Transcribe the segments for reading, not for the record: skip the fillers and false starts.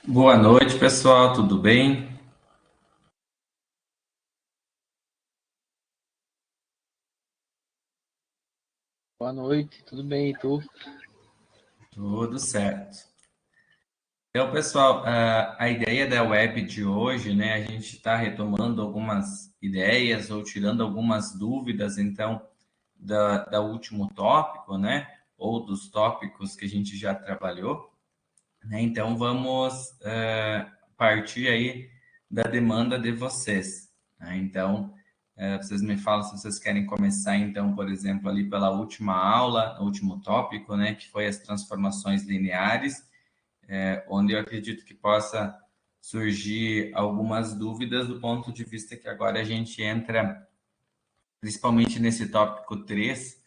Boa noite, pessoal, tudo bem? Boa noite, tudo bem, e tu? Tudo certo. Então, pessoal, a ideia da web de hoje, né, a gente está retomando algumas ideias ou tirando algumas dúvidas, então, da último tópico, né, ou dos tópicos que a gente já trabalhou, né? Então, vamos partir aí da demanda de vocês, né? Então, vocês me falam se vocês querem começar, então, por exemplo, ali pela última aula, o último tópico, né, que foi as transformações lineares, onde eu acredito que possa surgir algumas dúvidas do ponto de vista que agora a gente entra, principalmente nesse tópico 3,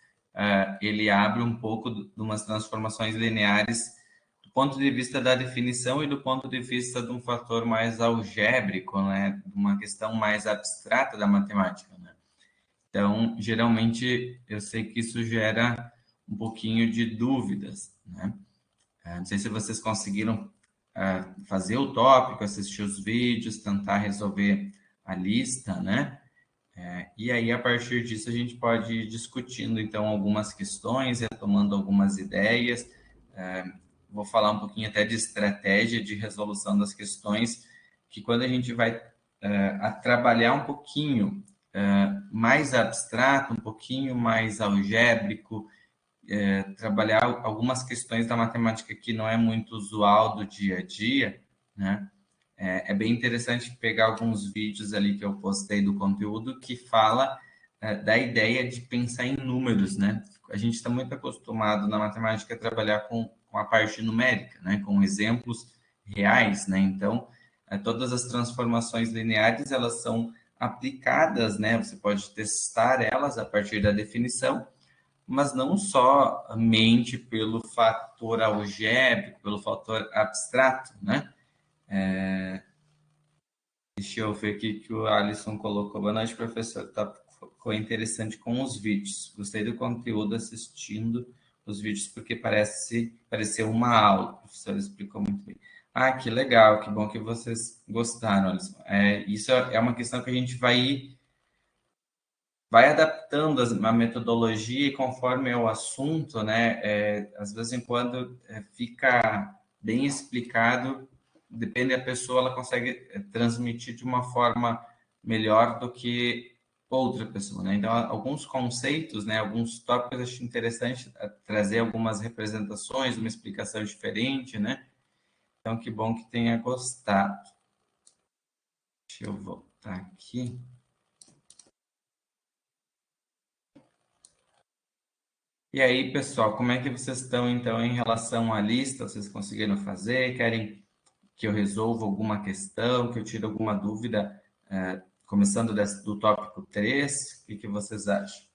ele abre um pouco de umas transformações lineares do ponto de vista da definição e do ponto de vista de um fator mais algébrico, né, de uma questão mais abstrata da matemática, né? Então, geralmente, eu sei que isso gera um pouquinho de dúvidas, né? Não sei se vocês conseguiram fazer o tópico, assistir os vídeos, tentar resolver a lista, né? E aí, a partir disso, a gente pode ir discutindo, então, algumas questões, retomando algumas ideias. Vou falar um pouquinho até de estratégia de resolução das questões, que quando a gente vai a trabalhar um pouquinho mais abstrato, um pouquinho mais algébrico, trabalhar algumas questões da matemática que não é muito usual do dia a dia, né? É bem interessante pegar alguns vídeos ali que eu postei do conteúdo que fala da ideia de pensar em números, né? A gente está muito acostumado na matemática a trabalhar com a parte numérica, né? Com exemplos reais, né? Então, todas as transformações lineares, elas são aplicadas, né? Você pode testar elas a partir da definição, mas não somente pelo fator algébrico, pelo fator abstrato, né? Deixa eu ver aqui que o Alisson colocou. Boa noite, professor. Ficou interessante com os vídeos. Gostei do conteúdo assistindo os vídeos porque pareceu uma aula. O professor explicou muito bem. Ah, que legal, que bom que vocês gostaram, Alisson. Isso é uma questão que a gente vai adaptando a metodologia e conforme é o assunto, né? Às vezes em quando fica bem explicado, depende da pessoa, ela consegue transmitir de uma forma melhor do que outra pessoa, né? Então, alguns conceitos, né? Alguns tópicos eu acho interessante trazer algumas representações, uma explicação diferente, né? Então, que bom que tenha gostado. Deixa eu voltar aqui. E aí, pessoal, como é que vocês estão então em relação à lista? Vocês conseguiram fazer? Querem que eu resolva alguma questão, que eu tire alguma dúvida, começando do tópico 3? O que vocês acham?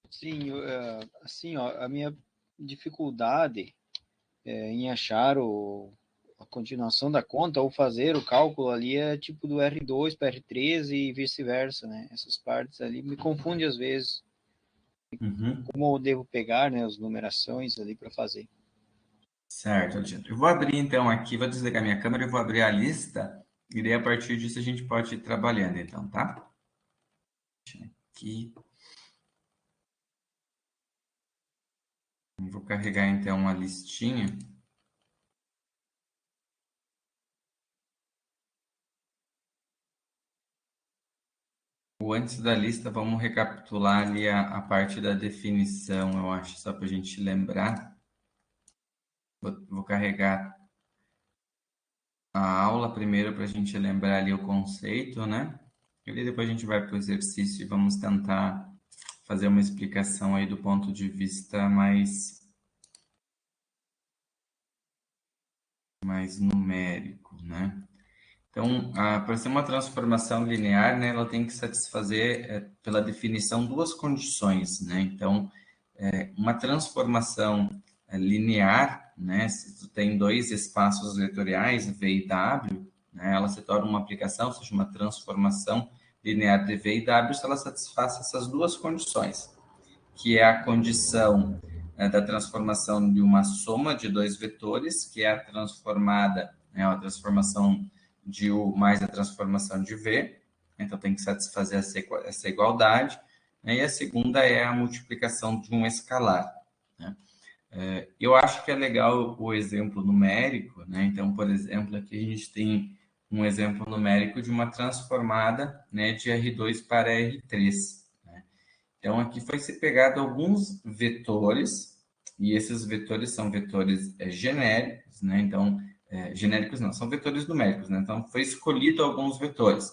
Sim, assim, ó, a minha dificuldade em achar a continuação da conta ou fazer o cálculo ali é tipo do R2 para R3 e vice-versa, né? Essas partes ali me confundem às vezes. Uhum. Como eu devo pegar, né, as numerações ali para fazer? Certo, Alexandre. Eu vou abrir então aqui, vou desligar minha câmera e vou abrir a lista, e daí a partir disso a gente pode ir trabalhando então, tá? Aqui. Vou carregar então uma listinha. O antes da lista, vamos recapitular ali a parte da definição, eu acho, só para a gente lembrar. Vou carregar a aula primeiro para a gente lembrar ali o conceito, né? E depois a gente vai para o exercício e vamos tentar fazer uma explicação aí do ponto de vista mais numérico, né? Então, para ser uma transformação linear, né, ela tem que satisfazer, pela definição, duas condições, né? Então, uma transformação linear, né, se tu tem dois espaços vetoriais, V e W, né, ela se torna uma aplicação, ou seja, uma transformação linear de V e W, se ela satisfaz essas duas condições, que é a condição da transformação de uma soma de dois vetores, que é a transformada, a transformação de U mais a transformação de V. Então, tem que satisfazer essa igualdade. E a segunda é a multiplicação de um escalar. Eu acho que é legal o exemplo numérico, né? Então, por exemplo, aqui a gente tem um exemplo numérico de uma transformada, né, de R2 para R3. Né? Então, aqui foi se pegado alguns vetores, e esses vetores são vetores genéricos, né? Então, genéricos não, são vetores numéricos, né? Então, foi escolhido alguns vetores.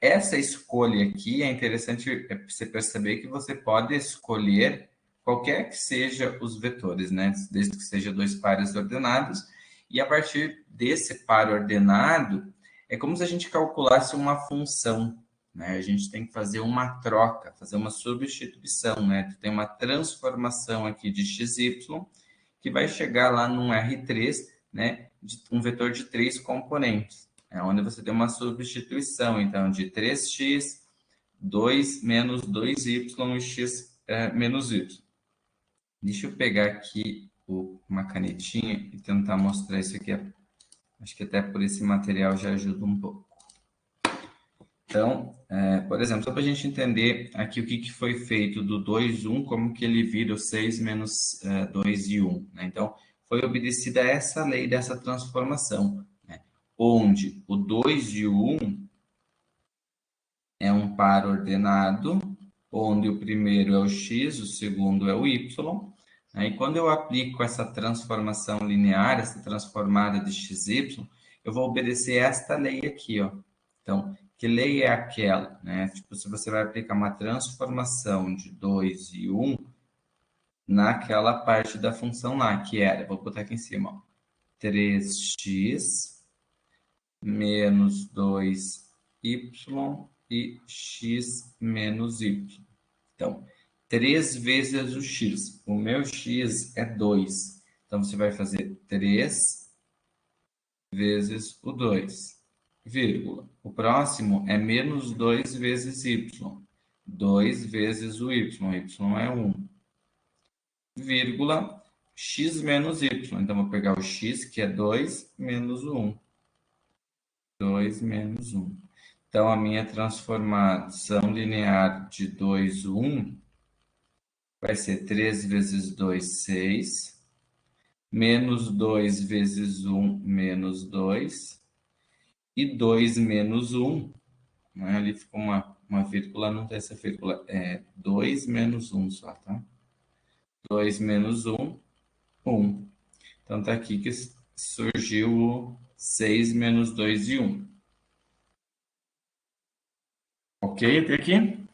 Essa escolha aqui é interessante você perceber que você pode escolher qualquer que seja os vetores, né? Desde que seja dois pares ordenados. E a partir desse par ordenado, é como se a gente calculasse uma função, né? A gente tem que fazer uma troca, fazer uma substituição, né? Tem uma transformação aqui de xy que vai chegar lá num R3, né? De um vetor de 3 componentes. É onde você tem uma substituição, então, de 3x, 2 menos 2y e x menos y. Deixa eu pegar aqui uma canetinha e tentar mostrar isso aqui. Acho que até por esse material já ajuda um pouco. Então, por exemplo, só para a gente entender aqui o que foi feito do 2, 1, como que ele vira o 6 menos 2 e 1. Né? Então, foi obedecida essa lei dessa transformação, né? Onde o 2 e o 1 é um par ordenado, onde o primeiro é o x, o segundo é o y. Né? E quando eu aplico essa transformação linear, essa transformada de xy, eu vou obedecer esta lei aqui, ó. Então, que lei é aquela? Né? Tipo, se você vai aplicar uma transformação de 2 e 1 naquela parte da função lá, que era, vou botar aqui em cima, ó, 3x menos 2y e x menos y. Então, 3 vezes o x. O meu x é 2. Então, você vai fazer 3 vezes o 2, vírgula. O próximo é menos 2 vezes y. 2 vezes o y. Y é 1. Vírgula, x menos y. Então, vou pegar o x, que é 2, menos o 1. 2 menos 1. Então, a minha transformação linear de 2, 1 vai ser 3 vezes 2, 6. Menos 2 vezes 1, menos 2. E 2 menos 1, né? Ali ficou uma vírgula, não tem essa vírgula. É 2 menos 1 só, tá? 2 menos 1, 1. Então, tá aqui que surgiu o 6 menos 2 e 1. Ok até aqui?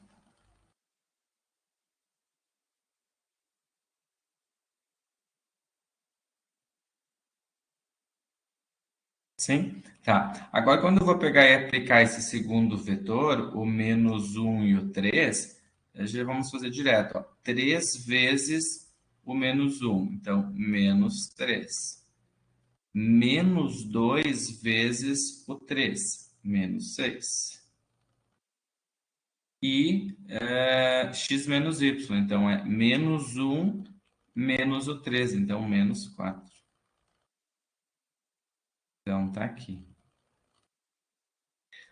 Sim? Tá. Agora, quando eu vou pegar e aplicar esse segundo vetor, o menos 1 e o 3, já vamos fazer direto. Ó. 3 vezes o menos 1. Então, menos 3. Menos 2 vezes o 3. Menos 6. E x menos y. Então, é menos 1 menos o 3. Então, menos 4. Então, tá aqui.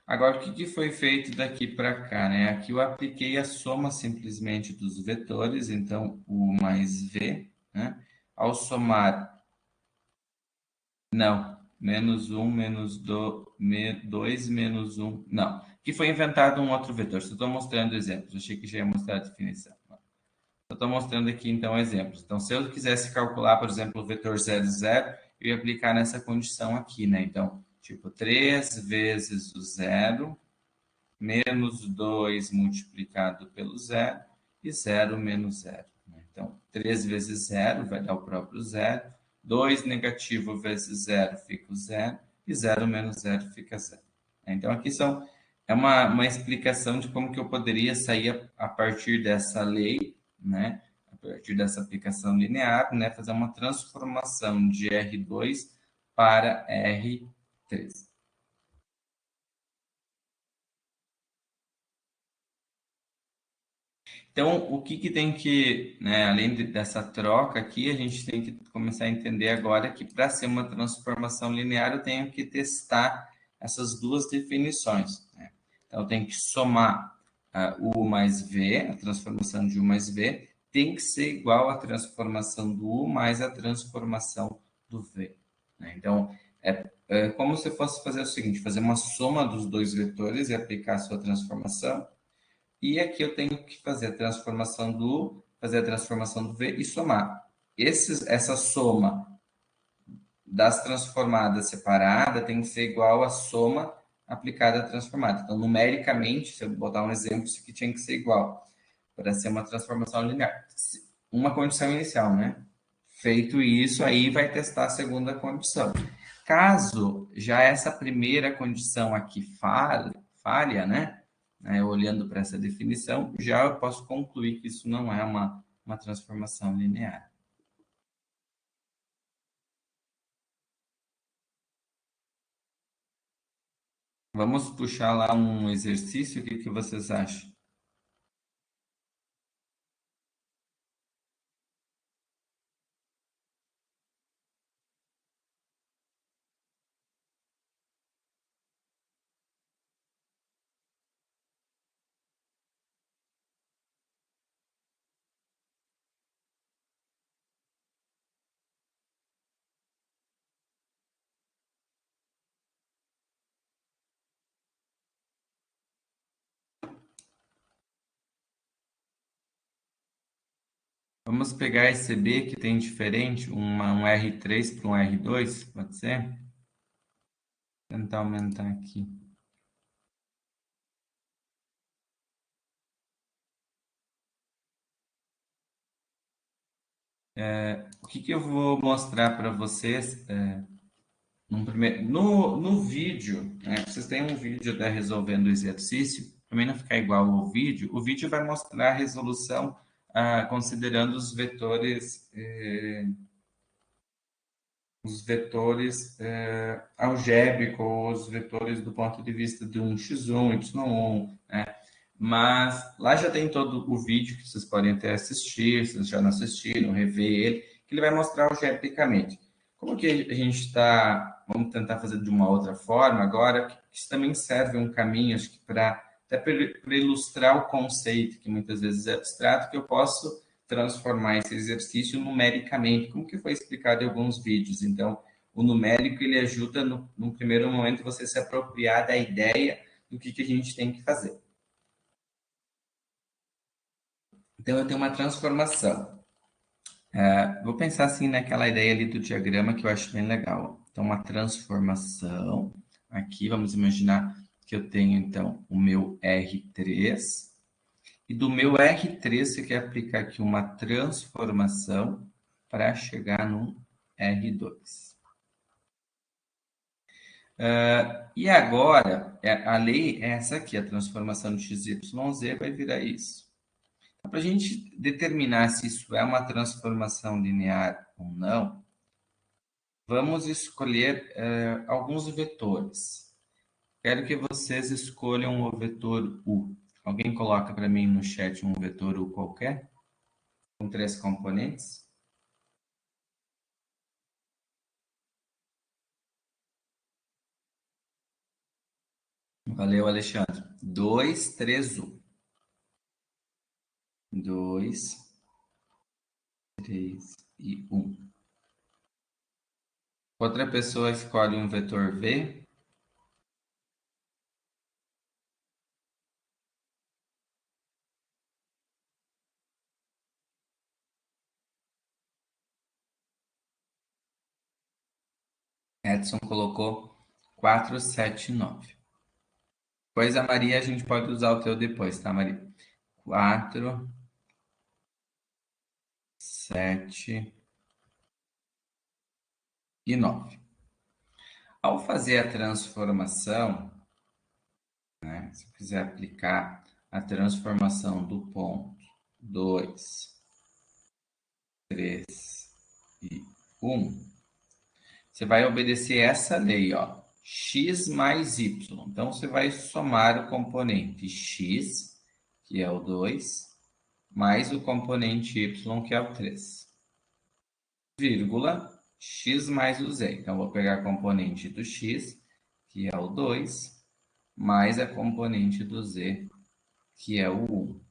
Agora, o que foi feito daqui para cá, né? Aqui eu apliquei a soma simplesmente dos vetores, então U mais V, né? Ao somar, não, menos 1, menos 2, menos 1, não. Aqui foi inventado um outro vetor, só estou mostrando exemplos, achei que já ia mostrar a definição. Eu estou mostrando aqui, então, exemplos. Então, se eu quisesse calcular, por exemplo, o vetor 0, 0, eu ia aplicar nessa condição aqui, né? Então, tipo, 3 vezes o 0 menos 2 multiplicado pelo zero e 0 menos 0. Então, 3 vezes 0 vai dar o próprio zero. 2 negativo vezes 0 fica o zero. E 0 menos 0 fica 0. Então, aqui é uma explicação de como que eu poderia sair a partir dessa lei, né? A partir dessa aplicação linear, né? Fazer uma transformação de R2 para R3. Então, o que que tem que, né, dessa troca aqui, a gente tem que começar a entender agora que para ser uma transformação linear, eu tenho que testar essas duas definições, né? Então, eu tenho que somar U mais V, a transformação de U mais V, tem que ser igual à transformação do U mais a transformação do V, né? Então, é como se fosse fazer o seguinte, fazer uma soma dos dois vetores e aplicar a sua transformação. E aqui eu tenho que fazer a transformação do U, fazer a transformação do V e somar. Essa soma das transformadas separada tem que ser igual à soma aplicada à transformada. Então, numericamente, se eu botar um exemplo, isso aqui tinha que ser igual para ser uma transformação linear. Uma condição inicial, né? Feito isso, aí vai testar a segunda condição. Caso já essa primeira condição aqui falha, né? Olhando para essa definição, já eu posso concluir que isso não é uma transformação linear. Vamos puxar lá um exercício, o que vocês acham? Vamos pegar esse B que tem diferente, um R3 para um R2, pode ser? Vou tentar aumentar aqui. O que eu vou mostrar para vocês no vídeo, né? Vocês têm um vídeo da resolvendo o exercício, também não ficar igual ao vídeo. O vídeo vai mostrar a resolução considerando os vetores algébricos, os vetores do ponto de vista de um x1, y1, né? Mas lá já tem todo o vídeo que vocês podem até assistir, se vocês já não assistiram, rever ele, que ele vai mostrar algebricamente. Como que a gente está, vamos tentar fazer de uma outra forma agora, que isso também serve um caminho, acho que até para ilustrar o conceito, que muitas vezes é abstrato, que eu posso transformar esse exercício numericamente, como que foi explicado em alguns vídeos. Então, o numérico, ele ajuda, no primeiro momento, você se apropriar da ideia do que a gente tem que fazer. Então, eu tenho uma transformação. Vou pensar assim naquela ideia ali do diagrama que eu acho bem legal. Então, uma transformação. Aqui, vamos imaginar que eu tenho, então, o meu R3. E do meu R3, você quer aplicar aqui uma transformação para chegar no R2. E agora, a lei é essa aqui, a transformação de x, y, z vai virar isso. Para a gente determinar se isso é uma transformação linear ou não, vamos escolher alguns vetores. Quero que vocês escolham o vetor U. Alguém coloca para mim no chat um vetor U qualquer, com 3 componentes. Valeu, Alexandre. 2, 3, 1. 2, 3 e 1. Outra pessoa escolhe um vetor V. Edson colocou 4, 7, 9. Pois a Maria, a gente pode usar o teu depois, tá, Maria? 4, 7 e 9. Ao fazer a transformação, né, se eu quiser aplicar a transformação do ponto 2, 3 e 1, você vai obedecer essa lei, ó, x mais y. Então, você vai somar o componente x, que é o 2, mais o componente y, que é o 3, vírgula, x mais o z. Então, vou pegar a componente do x, que é o 2, mais a componente do z, que é o 1.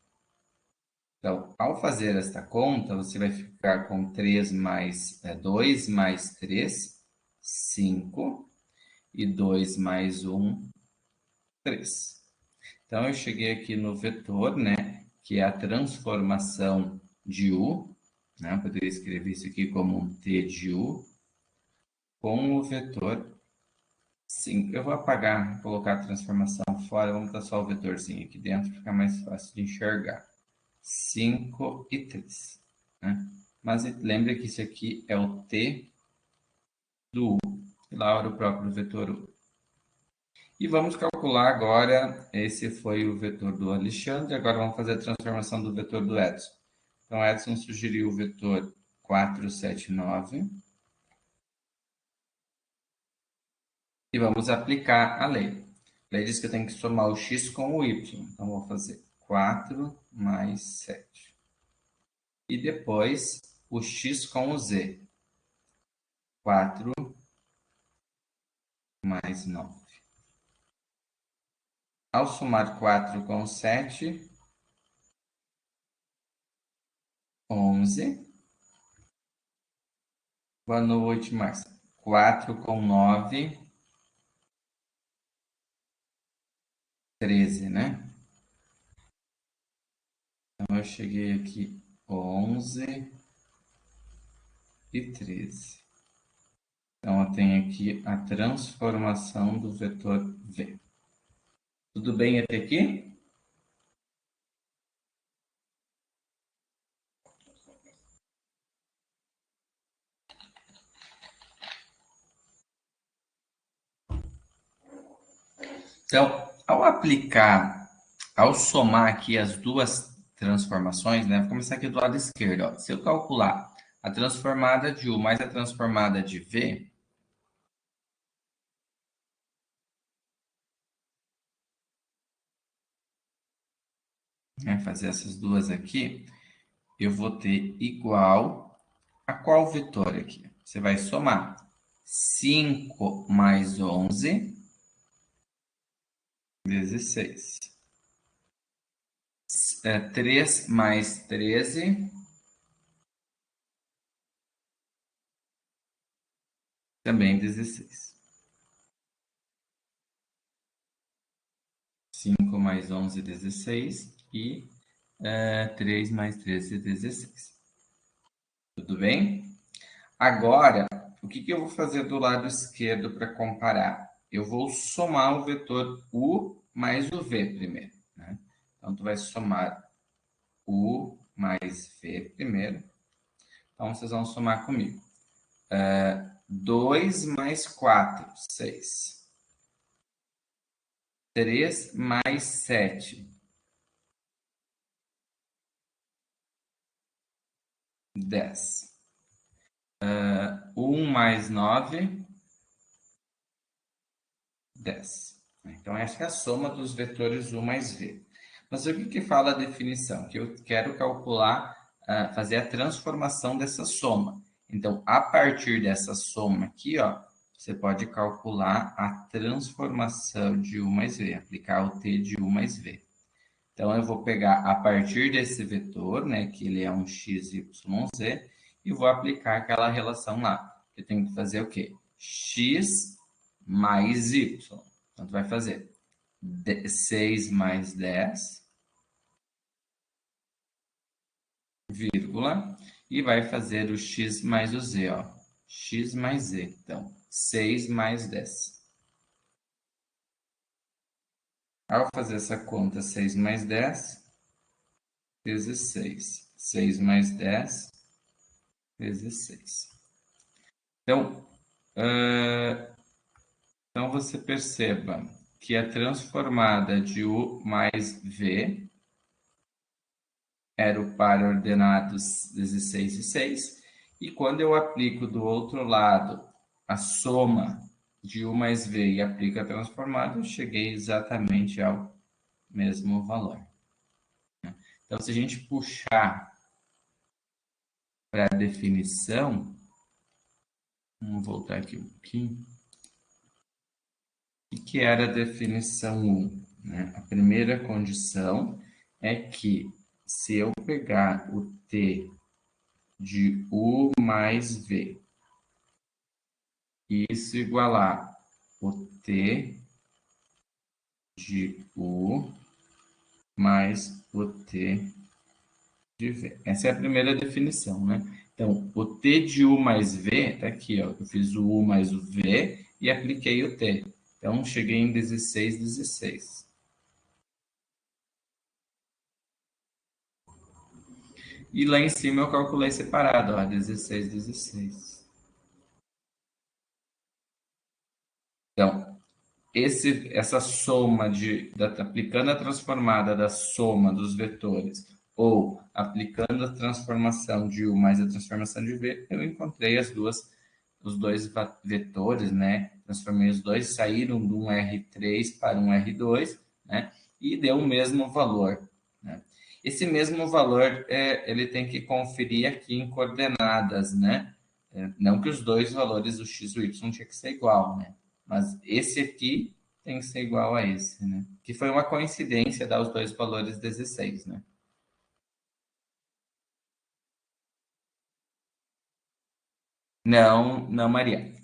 Então, ao fazer esta conta, você vai ficar com 3 mais 2 mais 3, 5, e 2 mais 1, 3. Então, eu cheguei aqui no vetor, né, que é a transformação de u, né, eu poderia escrever isso aqui como um t de u, com o vetor 5. Eu vou apagar, colocar a transformação fora, vamos botar só o vetorzinho aqui dentro, fica mais fácil de enxergar. 5 e 3. Né? Mas lembre que isso aqui é o t do u, e lá era o próprio vetor u. E vamos calcular agora, esse foi o vetor do Alexandre, agora vamos fazer a transformação do vetor do Edson. Então, Edson sugeriu o vetor 479. E vamos aplicar a lei. A lei diz que eu tenho que somar o x com o y. Então, vou fazer 4 mais 7. E depois, o x com o z. 4 mais 9. Ao somar 4 com 7, 11. Boa noite, Márcia. 4 com 9, 13, né? Então, eu cheguei aqui 11 e 13. Então, eu tenho aqui a transformação do vetor V. Tudo bem até aqui? Então, ao somar aqui as duas transformações, né? Vou começar aqui do lado esquerdo. Ó. Se eu calcular a transformada de U mais a transformada de V, né, fazer essas duas aqui, eu vou ter igual a qual vetor aqui? Você vai somar 5 mais 11 vezes 6. 3 mais 13, também 16. 5 mais 11, 16. E 3 mais 13, 16. Tudo bem? Agora, o que eu vou fazer do lado esquerdo para comparar? Eu vou somar o vetor U mais o V primeiro. Né? Então, tu vai somar U mais V primeiro. Então, vocês vão somar comigo. 2 mais 4, 6. 3 mais 7, 10. 1 mais 9, 10. Então, essa é a soma dos vetores U mais V. Mas o que fala a definição? Que eu quero calcular, fazer a transformação dessa soma. Então, a partir dessa soma aqui, ó, você pode calcular a transformação de U mais V, aplicar o T de U mais V. Então, eu vou pegar a partir desse vetor, né, que ele é um x, y, z, e vou aplicar aquela relação lá. Eu tenho que fazer o quê? X mais y. Então, tu vai fazer 6 mais 10, vírgula, e vai fazer o x mais o z, ó. X mais z. Então, 6 mais 10. Ao fazer essa conta, 6 mais 10 vezes 6. 6 mais 10 vezes 6. Então, então você perceba que a transformada de U mais V era o par ordenados 16 e 6. E quando eu aplico do outro lado a soma de U mais V e aplico a transformada, eu cheguei exatamente ao mesmo valor. Então, se a gente puxar para a definição, vamos voltar aqui um pouquinho. O que era a definição 1? Né? A primeira condição é que se eu pegar o t de u mais v, e isso igualar o t de u mais o t de v. Essa é a primeira definição, né? Então, o t de u mais v, tá aqui, ó. Eu fiz o u mais o v e apliquei o t. Então, cheguei em 16, 16. E lá em cima eu calculei separado, ó, 16, 16. Então, essa soma aplicando a transformada da soma dos vetores ou aplicando a transformação de U mais a transformação de V, eu encontrei os dois vetores, né? Transformei os dois, saíram de um R3 para um R2, né? E deu o mesmo valor, né? Esse mesmo valor, ele tem que conferir aqui em coordenadas, né? Não que os dois valores, o x e o y, tinha que ser igual, né? Mas esse aqui tem que ser igual a esse, né? Que foi uma coincidência dar os dois valores 16, né? Não, Maria.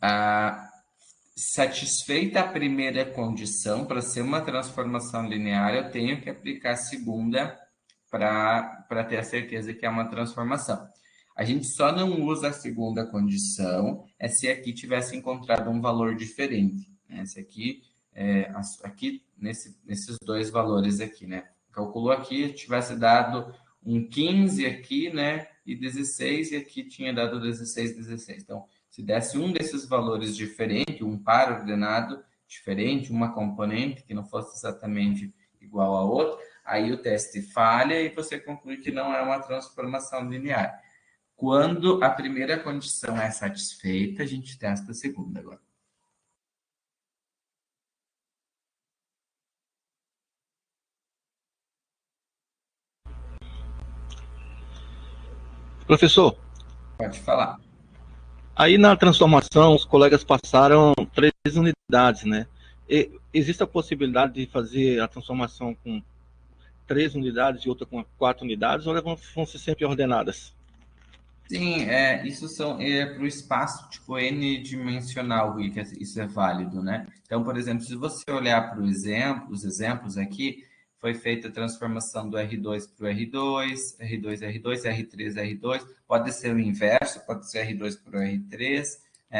Satisfeita a primeira condição, para ser uma transformação linear, eu tenho que aplicar a segunda para ter a certeza que é uma transformação. A gente só não usa a segunda condição se aqui tivesse encontrado um valor diferente, né? Se aqui nesses dois valores aqui, né? Calculou aqui, tivesse dado um 15 aqui, né? E 16, e aqui tinha dado 16, 16. Então, se desse um desses valores diferente, um par ordenado diferente, uma componente que não fosse exatamente igual a outra, aí o teste falha e você conclui que não é uma transformação linear. Quando a primeira condição é satisfeita, a gente testa a segunda agora. Professor, Pode falar. aí na transformação os colegas passaram 3 unidades, né? Existe a possibilidade de fazer a transformação com 3 unidades e outra com 4 unidades, ou elas vão ser sempre ordenadas? Sim, isso para o espaço tipo n-dimensional, Rui, que isso é válido, né? Então, por exemplo, se você olhar para os exemplos aqui, foi feita a transformação do R2 para o R2, R2, R2, R3, R2, pode ser o inverso, pode ser R2 para o R3,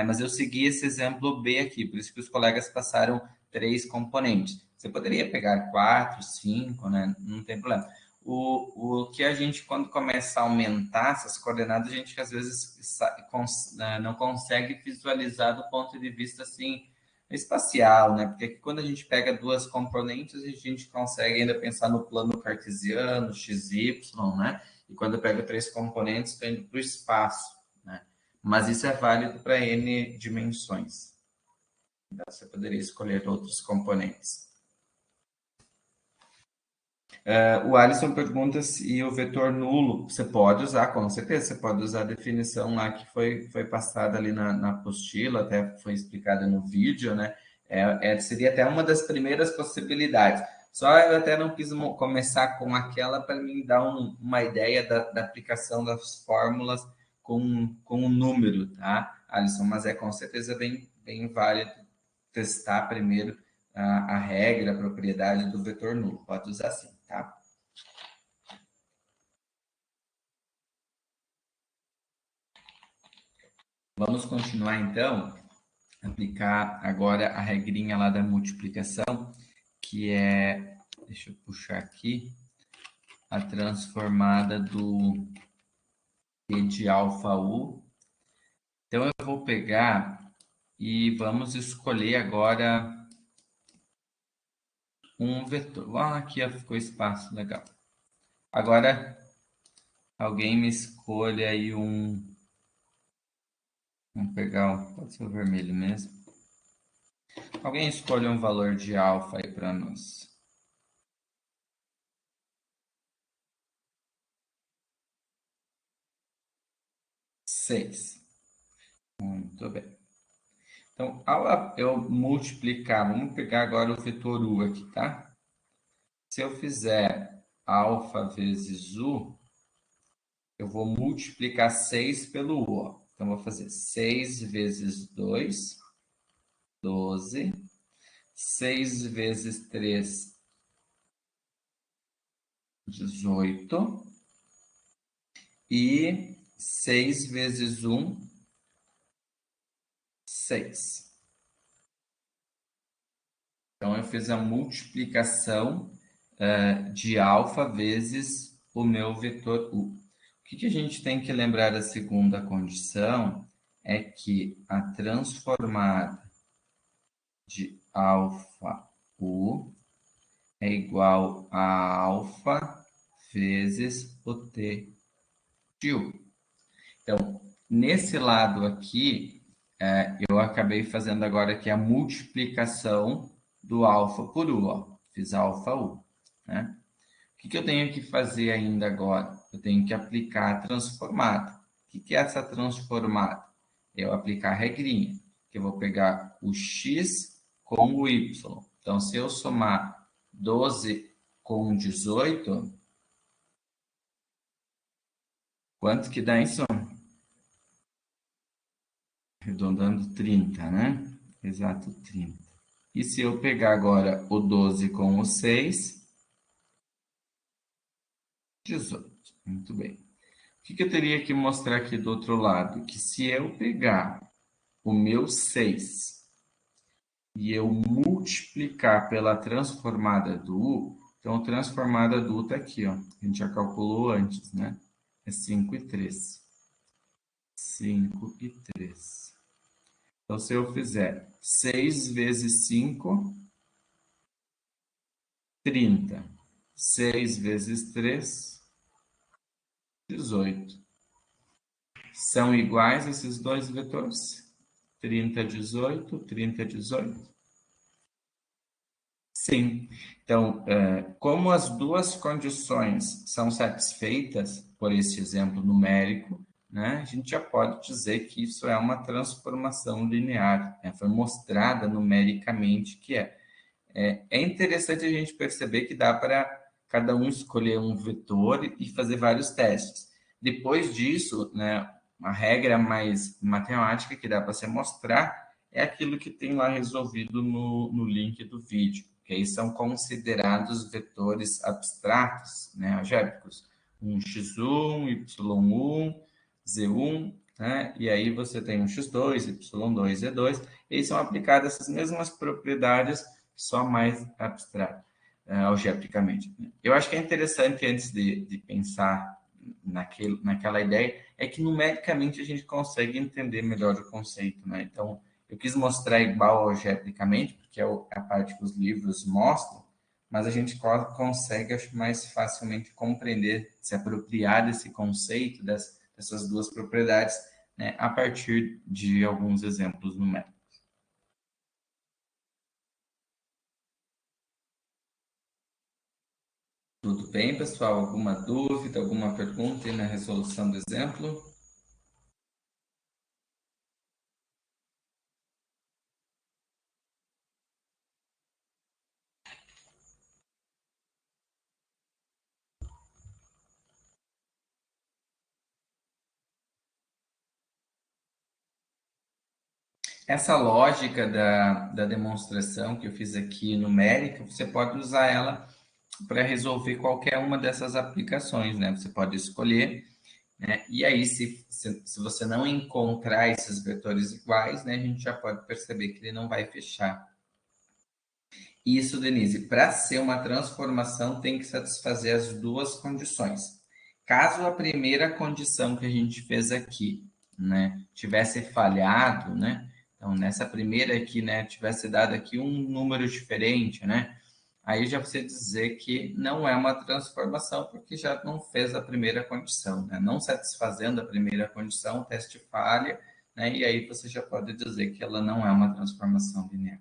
mas eu segui esse exemplo B aqui, por isso que os colegas passaram 3 componentes. Você poderia pegar 4, 5, né? Não tem problema. O que a gente, quando começa a aumentar essas coordenadas, a gente às vezes não consegue visualizar do ponto de vista assim espacial, né? Porque quando a gente pega duas componentes, a gente consegue ainda pensar no plano cartesiano, x, y, né? E quando pega 3 componentes, estou indo para o espaço, né? Mas isso é válido para n dimensões. Então, você poderia escolher outros componentes. O Alisson pergunta se o vetor nulo você pode usar, com certeza, você pode usar a definição lá que foi passada ali na apostila, até foi explicada no vídeo, né? Seria até uma das primeiras possibilidades. Só eu até não quis começar com aquela para me dar uma ideia da aplicação das fórmulas com um número, tá, Alisson? Mas com certeza bem válido testar primeiro a regra, a propriedade do vetor nulo. Pode usar sim, tá? Vamos continuar então, aplicar agora a regrinha lá da multiplicação, que é, deixa eu puxar aqui, a transformada do T de alfa U. Então eu vou pegar e vamos escolher agora um vetor. Aqui ficou espaço, legal. Agora, alguém me escolha aí vamos pegar, pode ser o vermelho mesmo. Alguém escolha um valor de alfa aí para nós. 6. Muito bem. Então, ao eu multiplicar, vamos pegar agora o vetor u aqui, tá? Se eu fizer alfa vezes u, eu vou multiplicar 6 pelo u, ó. Então, vou fazer 6 vezes 2, 12. 6 vezes 3, 18. E 6 vezes 1, 6. Então, eu fiz a multiplicação de alfa vezes o meu vetor u. O que a gente tem que lembrar da segunda condição é que a transformada de alfa u é igual a alfa vezes o t de u. Então, nesse lado aqui, eu acabei fazendo agora aqui a multiplicação do alfa por u, ó. Fiz alfa u, né? O que eu tenho que fazer ainda agora? Eu tenho que aplicar a transformada. O que é essa transformada? Eu aplicar a regrinha, que eu vou pegar o x com o y. Então, se eu somar 12 com 18, quanto que dá isso? Arredondando 30, né? Exato, 30. E se eu pegar agora o 12 com o 6, 18. Muito bem. O que eu teria que mostrar aqui do outro lado? Que se eu pegar o meu 6 e eu multiplicar pela transformada do u, então a transformada do u está aqui, ó. A gente já calculou antes, né? É 5 e 3. 5 e 3. Então, se eu fizer 6 vezes 5, 30. 6 vezes 3, 18. São iguais esses dois vetores? 30, 18, 30, 18? Sim. Então, como as duas condições são satisfeitas por esse exemplo numérico, né, a gente já pode dizer que isso é uma transformação linear, né? Foi mostrada numericamente que é. É interessante a gente perceber que dá para cada um escolher um vetor e fazer vários testes. Depois disso, né, uma regra mais matemática que dá para se mostrar é aquilo que tem lá resolvido no link do vídeo, que aí são considerados vetores abstratos, né, algébricos. Um x1, y1, z1, né, e aí você tem um x2, y2, z2, e aí são aplicadas essas mesmas propriedades só mais abstrato, algebricamente. Eu acho que é interessante, antes de pensar naquela ideia, é que numericamente a gente consegue entender melhor o conceito, né? Então, eu quis mostrar igual algebricamente, porque é a parte que os livros mostram, mas a gente consegue, acho, mais facilmente compreender, se apropriar desse conceito, dessas duas propriedades, né, a partir de alguns exemplos numéricos. Tudo bem, pessoal? Alguma dúvida, alguma pergunta aí na resolução do exemplo? Essa lógica da demonstração que eu fiz aqui numérica, você pode usar ela para resolver qualquer uma dessas aplicações, né? Você pode escolher, né? E aí, se você não encontrar esses vetores iguais, né, a gente já pode perceber que ele não vai fechar. Isso, Denise, para ser uma transformação tem que satisfazer as duas condições. Caso a primeira condição que a gente fez aqui, né, tivesse falhado, né, então nessa primeira aqui, né, tivesse dado aqui um número diferente, né, aí já você dizer que não é uma transformação porque já não fez a primeira condição, né, não satisfazendo a primeira condição, o teste falha, né, e aí você já pode dizer que ela não é uma transformação linear.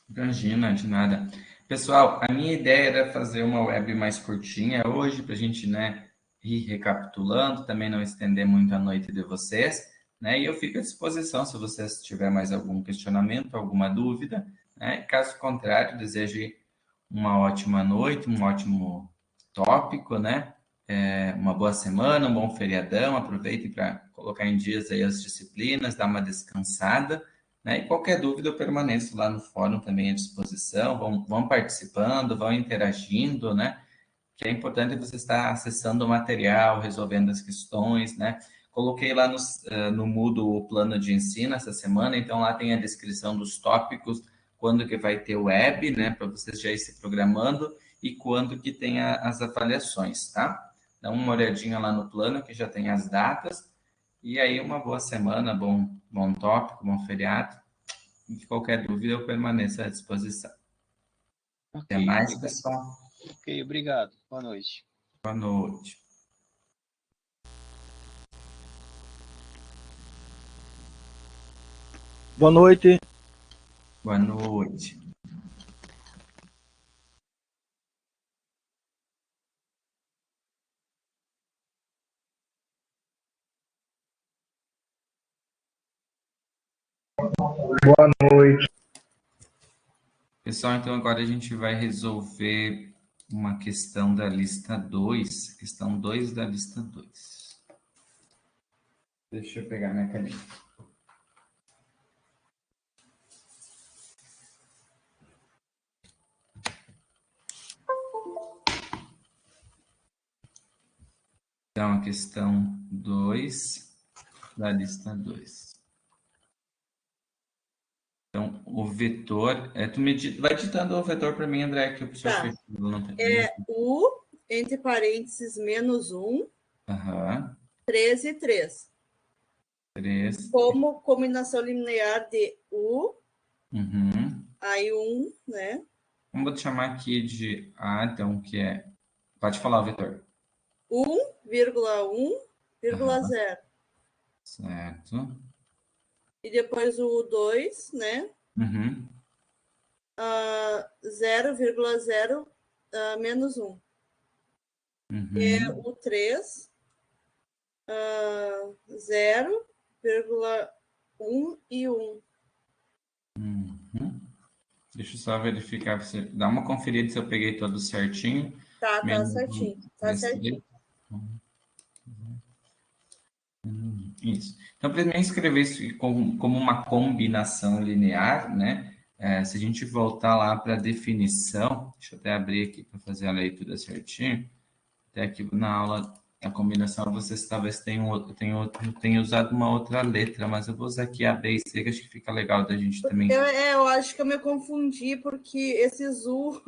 Imagina, de nada. Pessoal, a minha ideia era fazer uma web mais curtinha hoje, para a gente, né, ir recapitulando, também não estender muito a noite de vocês, né? E eu fico à disposição se vocês tiverem mais algum questionamento, alguma dúvida, né? Caso contrário, desejo uma ótima noite, um ótimo tópico, né? Uma boa semana, um bom feriadão. Aproveite para colocar em dias aí as disciplinas, dar uma descansada, né? E qualquer dúvida eu permaneço lá no fórum também à disposição. Vão participando, vão interagindo, né? Que é importante você estar acessando o material, resolvendo as questões, né? Coloquei lá no Moodle o plano de ensino essa semana, então lá tem a descrição dos tópicos, quando que vai ter web, né? Para vocês já ir se programando e quando que tem as avaliações, tá? Dá uma olhadinha lá no plano que já tem as datas. E aí, uma boa semana, bom tópico, bom feriado. E qualquer dúvida eu permaneço à disposição. Ok, Até mais, obrigado. pessoal. Ok, obrigado. Boa noite. Boa noite. Boa noite. Boa noite. Boa noite. Pessoal, então agora a gente vai resolver uma questão da lista 2, questão 2 da lista 2. Deixa eu pegar minha caneta. Então, a questão 2 da lista 2. Então, o vetor, vai ditando o vetor para mim, André, que o professor Tá. fez. É U, entre parênteses, menos 1, Aham. 3 e 3. 3. Como combinação linear de U, Uhum. aí 1, né? Vamos chamar aqui de A, então, que é... Pode falar, vetor. 1,1,0. Certo. E depois o U2, né? Uhum. 0,0 menos 1. E o 3, 0,1 e 1. Uhum. Deixa eu só verificar, dá uma conferida se eu peguei tudo certinho. Tá certinho. Tá certinho. Isso. Então, para mim escrever isso como uma combinação linear, né? Se a gente voltar lá para a definição, deixa eu até abrir aqui para fazer a leitura certinho. Até aqui na aula, a combinação, vocês talvez tenham usado uma outra letra, mas eu vou usar aqui a B e C, que acho que fica legal da gente também. Eu acho que eu me confundi, porque esse ZU,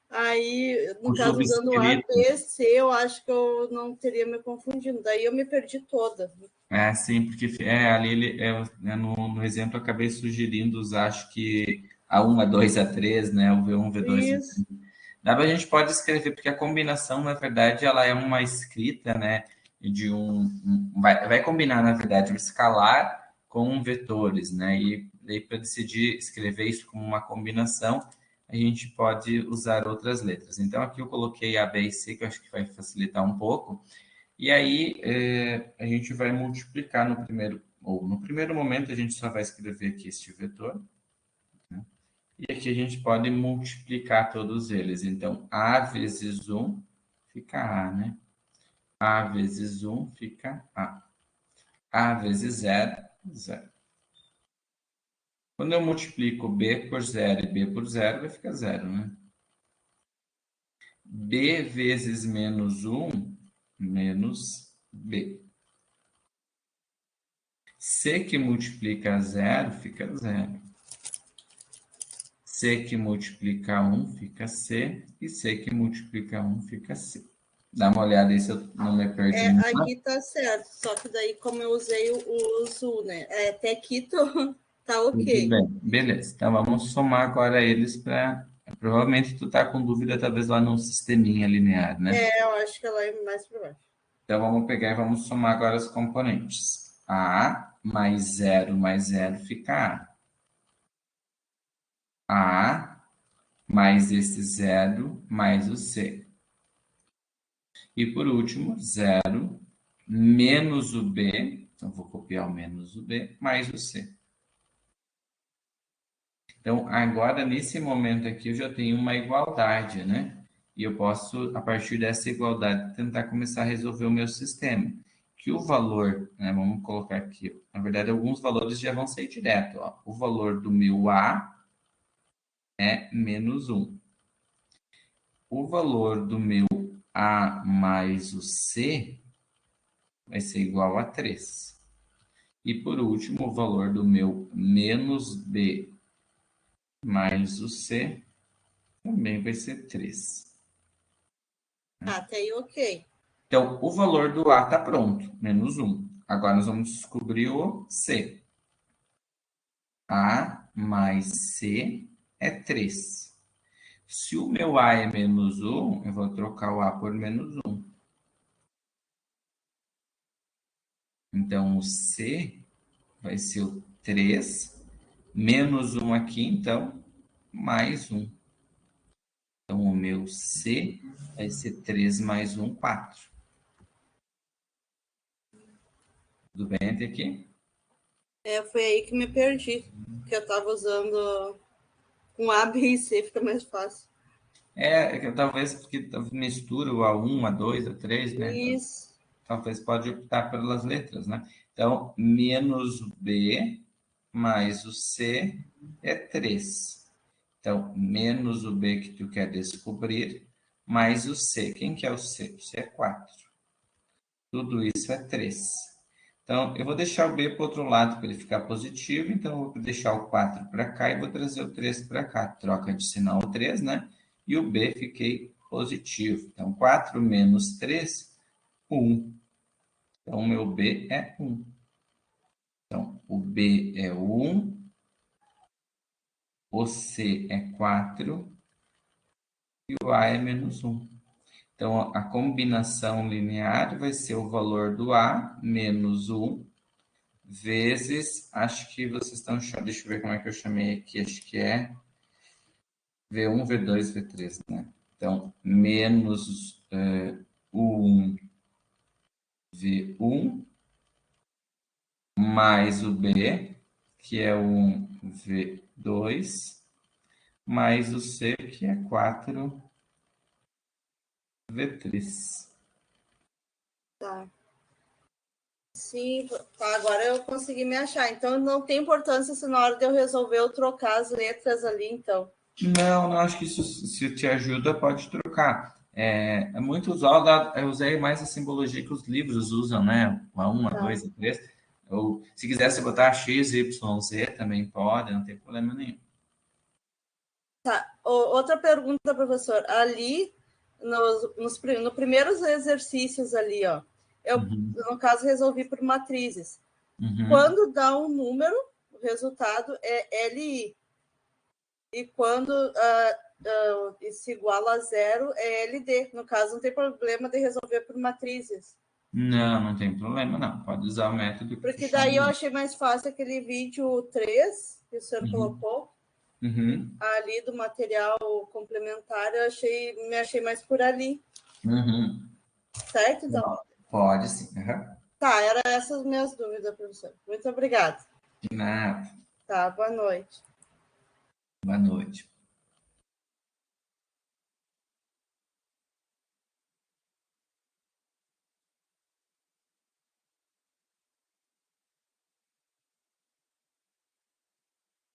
aí, no caso, usando A, B, C, eu acho que eu não teria me confundido. Daí eu me perdi toda. Sim, porque ali no exemplo eu acabei sugerindo usar, acho que A1, A2, A3, né? O V1, V2, Isso. A gente pode escrever, porque a combinação, na verdade, ela é uma escrita, né? De vai combinar, na verdade, um escalar com vetores, né? E daí, para decidir escrever isso como uma combinação, a gente pode usar outras letras. Então, aqui eu coloquei A, B e C, que eu acho que vai facilitar um pouco. E aí, a gente vai multiplicar no primeiro momento, a gente só vai escrever aqui este vetor. Né? E aqui a gente pode multiplicar todos eles. Então, A vezes 1 fica A, né? A vezes 1 fica A. A vezes 0, 0. Quando eu multiplico B por 0 e B por 0, vai ficar 0, né? B vezes menos 1, menos B. C que multiplica 0 fica 0. C que multiplica 1 fica C. E C que multiplica 1 fica C. Dá uma olhada aí se eu não me perdi. Aqui tá certo. Só que daí, como eu usei o ZU, né? Até aqui tá ok. Tudo bem, beleza. Então vamos somar agora eles para. Provavelmente tu tá com dúvida, talvez lá no sisteminha linear, né? Eu acho que ela é mais para baixo. Então vamos pegar e vamos somar agora os componentes. A mais 0 fica A. A mais esse 0 mais o C. E por último, 0 menos o B, então vou copiar o menos o B, mais o C. Então, agora, nesse momento aqui, eu já tenho uma igualdade, né? E eu posso, a partir dessa igualdade, tentar começar a resolver o meu sistema. Que o valor, né, vamos colocar aqui, na verdade, alguns valores já vão ser direto. Ó. O valor do meu A é menos 1. O valor do meu A mais o C vai ser igual a 3. E, por último, o valor do meu menos B mais o C também vai ser 3. Até aí, ok. Então, o valor do A está pronto, menos 1. Agora, nós vamos descobrir o C. A mais C é 3. Se o meu A é menos 1, eu vou trocar o A por menos 1. Então, o C vai ser o 3, menos 1 aqui, então, mais 1. Então, o meu C vai ser 3 mais 1, 4. Tudo bem até aqui? Foi aí que me perdi, porque eu estava usando um A, B e C, fica mais fácil. Que talvez porque mistura o A1, A2, A3, né? Isso. Talvez pode optar pelas letras, né? Então, menos o B mais o C é 3. Então, menos o B que tu quer descobrir, mais o C. Quem que é o C? O C é 4. Tudo isso é 3. Então, eu vou deixar o B para o outro lado para ele ficar positivo. Então, eu vou deixar o 4 para cá e vou trazer o 3 para cá. Troca de sinal o 3, né? E o B fiquei positivo. Então, 4 menos 3, 1. Então, o meu B é 1. Então, o B é 1, o C é 4 e o A é menos 1. Então, a combinação linear vai ser o valor do A menos 1 vezes, acho que vocês estão chamando, deixa eu ver como é que eu chamei aqui, acho que é V1, V2, V3, né? Então, menos o 1, V1, mais o B, que é 1, V2, mais o C, que é 4, V3. Tá. Sim, tá, agora eu consegui me achar. Então, não tem importância se na hora de eu resolver eu trocar as letras ali, então. Não, acho que isso, se te ajuda, pode trocar. É muito usado, eu usei mais a simbologia que os livros usam, né? A 1, a 2, a 3. Ou, se quisesse botar X, Y, Z, também pode, não tem problema nenhum. Tá, outra pergunta, professor. Ali, no primeiros exercícios ali, ó, eu, no caso, resolvi por matrizes. Quando dá um número, o resultado é LI. E quando isso iguala a 0, é LD. No caso, não tem problema de resolver por matrizes. Não tem problema, não. Pode usar o método que Porque daí eu achei mais fácil aquele vídeo 3 que o senhor colocou ali do material complementar. Eu me achei mais por ali. Certo, então? Pode sim. Tá, eram essas minhas dúvidas, professor. Muito obrigada. De nada. Tá, boa noite. Boa noite.